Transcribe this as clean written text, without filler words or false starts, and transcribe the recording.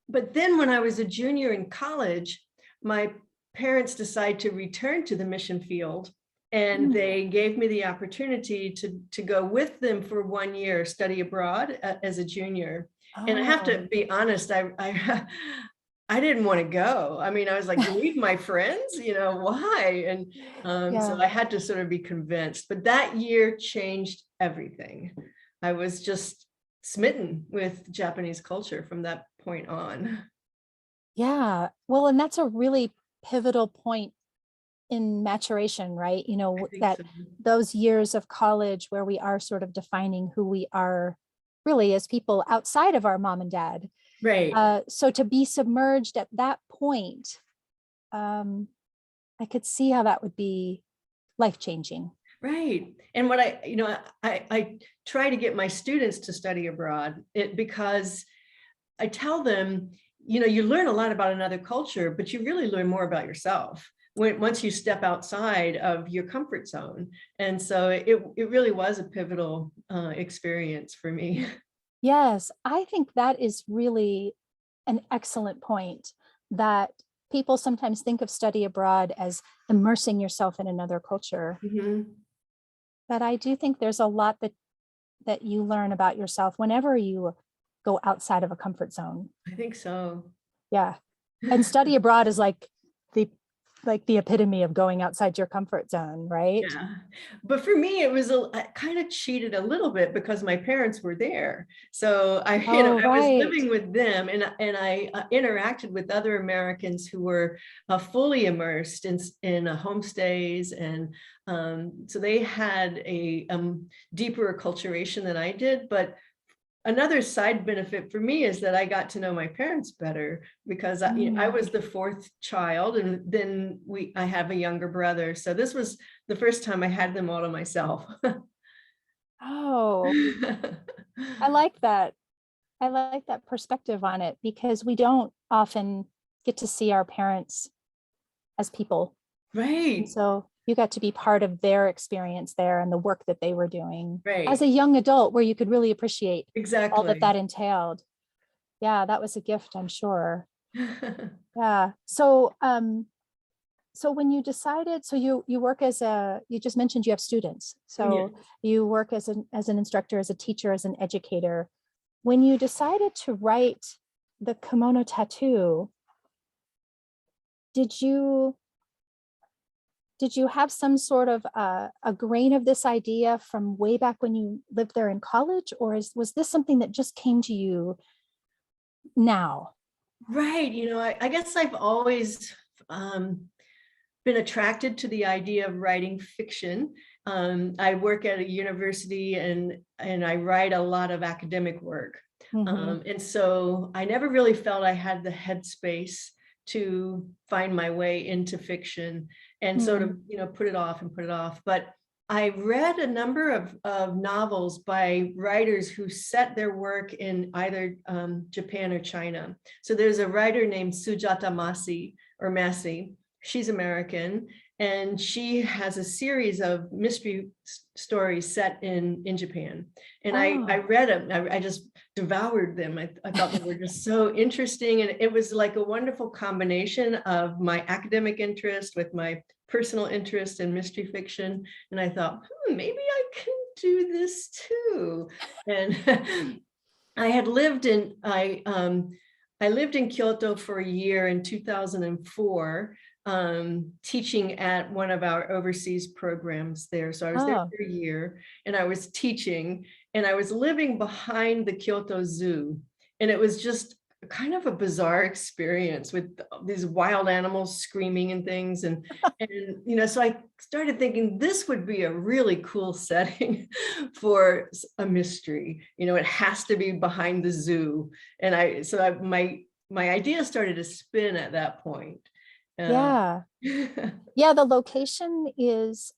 But then when I was a junior in college, my parents decided to return to the mission field, and they gave me the opportunity to go with them for 1 year, study abroad as a junior. And I have to be honest, I didn't want to go. I mean, I was like, leave my friends, why? And so I had to sort of be convinced. But that year changed everything. I was just smitten with Japanese culture from that point on. Yeah. Well, and that's a really pivotal point in maturation, right? That So. those years of college where we are sort of defining who we are really as people outside of our mom and dad. Right. So to be submerged at that point, I could see how that would be life-changing. Right. And what I try to get my students to study abroad because I tell them, you learn a lot about another culture, but you really learn more about yourself once you step outside of your comfort zone. And so it really was a pivotal experience for me. Yes, I think that is really an excellent point, that people sometimes think of study abroad as immersing yourself in another culture. Mm-hmm. But I do think there's a lot that you learn about yourself whenever you go outside of a comfort zone. I think so. Yeah. And study abroad is like the epitome of going outside your comfort zone, right? Yeah. But for me, it was I kind of cheated a little bit because my parents were there. So I was living with them, and I interacted with other Americans who were fully immersed in homestays. And so they had a deeper acculturation than I did. But another side benefit for me is that I got to know my parents better, because I was the fourth child, and then I have a younger brother. So this was the first time I had them all to myself. Oh, I like that. I like that perspective on it, because we don't often get to see our parents as people. Right. And so you got to be part of their experience there and the work that they were doing as Right. a young adult, where you could really appreciate Exactly all that entailed. Yeah, that was a gift, I'm sure. Yeah. So when you decided, so you work you just mentioned you have students. So you work as an instructor, as a teacher, as an educator. When you decided to write the Kimono Tattoo, did you have some sort of a grain of this idea from way back when you lived there in college, or was this something that just came to you now? Right. I guess I've always been attracted to the idea of writing fiction. I work at a university, and I write a lot of academic work. And so I never really felt I had the headspace to find my way into fiction, and sort of, put it off. But I read a number of novels by writers who set their work in either Japan or China. So there's a writer named Sujata Massey. She's American, and she has a series of mystery stories set in Japan. And I read them. I just devoured them. I thought they were just so interesting. And it was like a wonderful combination of my academic interest with my personal interest in mystery fiction. And I thought, maybe I can do this too. And I lived in Kyoto for a year in 2004, teaching at one of our overseas programs there. So I was there for a year, and I was teaching, and I was living behind the Kyoto Zoo. And it was just kind of a bizarre experience with these wild animals screaming and things. And so I started thinking this would be a really cool setting for a mystery. It has to be behind the zoo. And my idea started to spin at that point. Yeah. The location is